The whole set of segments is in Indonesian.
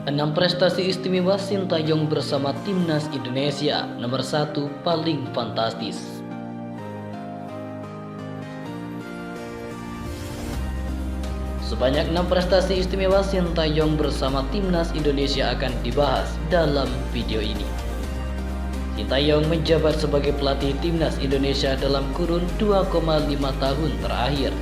6 prestasi istimewa Sintayong bersama Timnas Indonesia. Nomor 1, paling fantastis. Sebanyak 6 prestasi istimewa Sintayong bersama Timnas Indonesia akan dibahas dalam video ini. Sintayong menjabat sebagai pelatih Timnas Indonesia dalam kurun 2,5 tahun terakhir.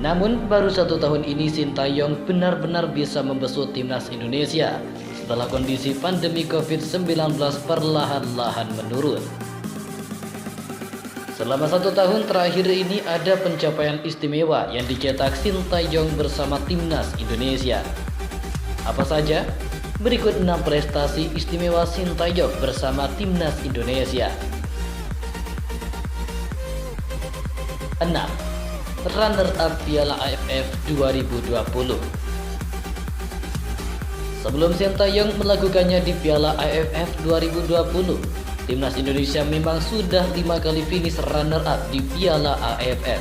Namun baru 1 tahun ini Sintayong benar-benar bisa membesut Timnas Indonesia setelah kondisi pandemi COVID-19 perlahan-lahan menurun. Selama 1 tahun terakhir ini ada pencapaian istimewa yang dicetak Sintayong bersama Timnas Indonesia. Apa saja? Berikut 6 prestasi istimewa Sintayong bersama Timnas Indonesia. 6. Runner-up Piala AFF 2020. Sebelum Sintayong melakukannya di Piala AFF 2020, Timnas Indonesia memang sudah 5 kali finish runner-up di Piala AFF.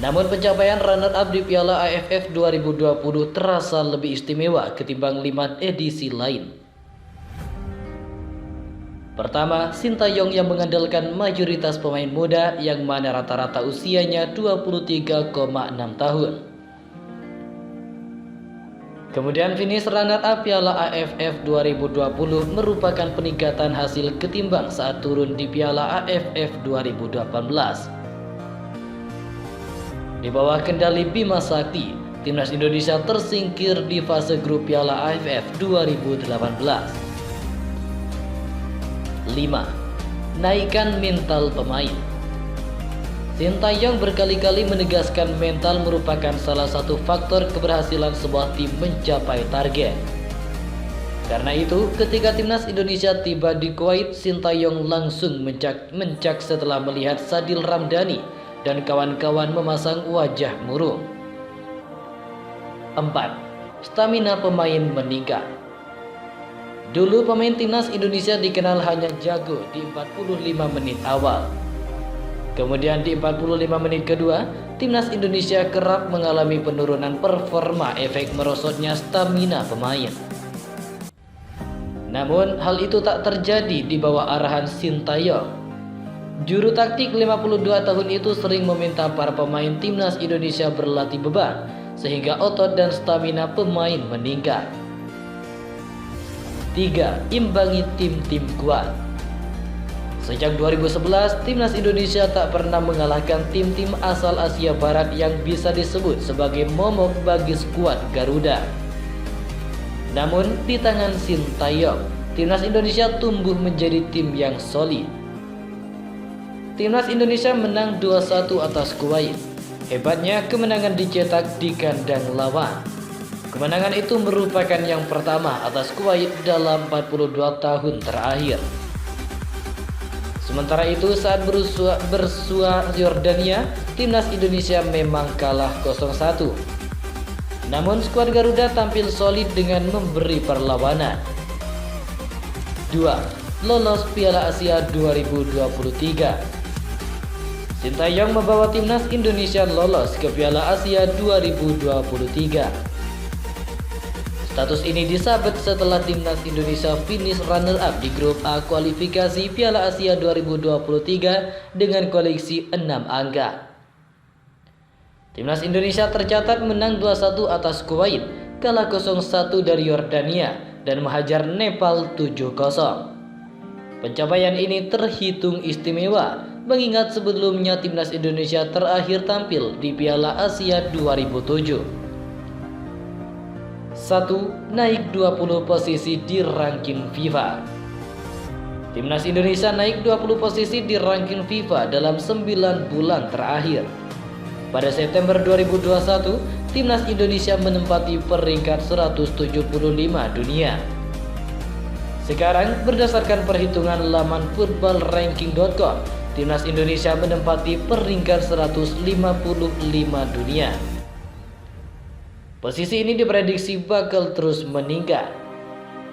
Namun pencapaian runner-up di Piala AFF 2020 terasa lebih istimewa ketimbang 5 edisi lain. Pertama, Sintayong yang mengandalkan mayoritas pemain muda yang mana rata-rata usianya 23,6 tahun. Kemudian finish runner-up Piala AFF 2020 merupakan peningkatan hasil ketimbang saat turun di Piala AFF 2018. Di bawah kendali Bima Sakti, Timnas Indonesia tersingkir di fase grup Piala AFF 2018. 5. Naikkan mental pemain. Sintayong berkali-kali menegaskan mental merupakan salah satu faktor keberhasilan sebuah tim mencapai target. Karena itu, ketika Timnas Indonesia tiba di Kuwait, Sintayong langsung mencak setelah melihat Sadil Ramdhani dan kawan-kawan memasang wajah murung. 4. Stamina pemain meningkat. Dulu pemain Timnas Indonesia dikenal hanya jago di 45 menit awal. Kemudian di 45 menit kedua, Timnas Indonesia kerap mengalami penurunan performa efek merosotnya stamina pemain. Namun hal itu tak terjadi di bawah arahan Sintayong. Juru taktik 52 tahun itu sering meminta para pemain Timnas Indonesia berlatih beban sehingga otot dan stamina pemain meningkat. 3. Imbangi tim-tim kuat. Sejak 2011, Timnas Indonesia tak pernah mengalahkan tim-tim asal Asia Barat yang bisa disebut sebagai momok bagi skuad Garuda. Namun di tangan Sintayong, Timnas Indonesia tumbuh menjadi tim yang solid. Timnas Indonesia menang 2-1 atas Kuwait. Hebatnya kemenangan dicetak di kandang lawan. Kemenangan itu merupakan yang pertama atas Kuwait dalam 42 tahun terakhir. Sementara itu saat bersua Yordania, Timnas Indonesia memang kalah 0-1. Namun skuad Garuda tampil solid dengan memberi perlawanan. 2. Lolos Piala Asia 2023. Sintayong membawa Timnas Indonesia lolos ke Piala Asia 2023. Status ini disabet setelah Timnas Indonesia finish runner-up di grup A kualifikasi Piala Asia 2023 dengan koleksi 6 angka. Timnas Indonesia tercatat menang 2-1 atas Kuwait, kalah 0-1 dari Yordania, dan menghajar Nepal 7-0. Pencapaian ini terhitung istimewa, mengingat sebelumnya Timnas Indonesia terakhir tampil di Piala Asia 2007. 1. Naik 20 posisi di ranking FIFA. Timnas Indonesia naik 20 posisi di ranking FIFA dalam 9 bulan terakhir. Pada September 2021, Timnas Indonesia menempati peringkat 175 dunia. Sekarang, berdasarkan perhitungan laman footballranking.com, Timnas Indonesia menempati peringkat 155 dunia. Posisi ini diprediksi bakal terus meningkat.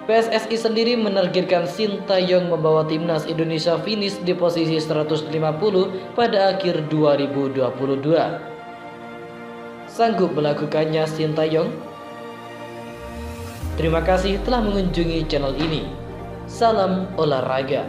PSSI sendiri menargetkan Sintayong membawa Timnas Indonesia finish di posisi 150 pada akhir 2022. sanggup melakukannya Sintayong? Terima kasih telah mengunjungi channel ini. Salam olahraga.